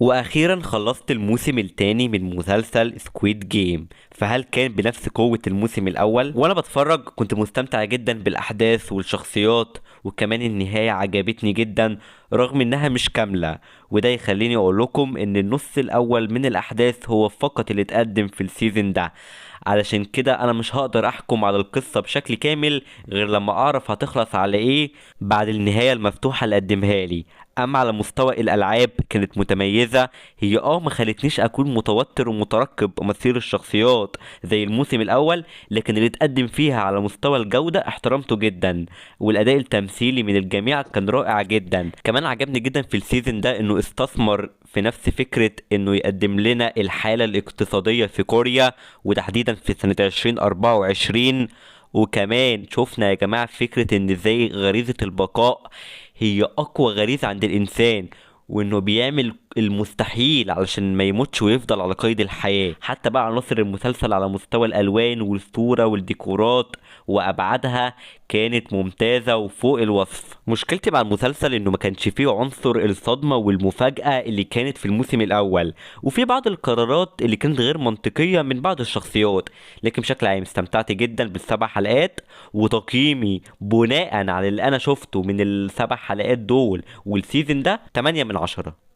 واخيرا خلصت الموسم الثاني من مسلسل سكويد جيم. فهل كان بنفس قوة الموسم الاول؟ وانا بتفرج كنت مستمتع جدا بالاحداث والشخصيات، وكمان النهاية عجبتني جدا رغم انها مش كاملة. وده يخليني اقول لكم ان النص الاول من الاحداث هو فقط اللي اتقدم في السيزون ده. علشان كده انا مش هقدر احكم على القصة بشكل كامل غير لما اعرف هتخلص على ايه بعد النهاية المفتوحة اللي قدمها لي. اما على مستوى الالعاب كانت متميزة. هي ما خلتنيش اكون متوتر ومترقب مصير الشخصيات زي الموسم الاول، لكن اللي اتقدم فيها على مستوى الجودة احترمته جدا. والاداء التمثيلي من الجميع كان رائع جدا. كمان عجبني جدا في السيزون ده انه استثمر في نفس فكرة انه يقدم لنا الحالة الاقتصادية في كوريا، وتحديدا في سنة 2024. وكمان شفنا يا جماعة فكرة ان ازاي غريزة البقاء هي اقوى غريزة عند الانسان، وانه بيعمل المستحيل علشان ما يموتش ويفضل على قيد الحياة. حتى بقى عناصر المسلسل على مستوى الالوان والصورة والديكورات وابعادها كانت ممتازة وفوق الوصف. مشكلتي مع المسلسل انه ما كانش فيه عنصر الصدمة والمفاجأة اللي كانت في الموسم الاول، وفي بعض القرارات اللي كانت غير منطقية من بعض الشخصيات. لكن بشكل عام استمتعت جدا بالسبع حلقات، وتقييمي بناء على اللي انا شفته من السبع حلقات دول والسيزون ده 8 من 10.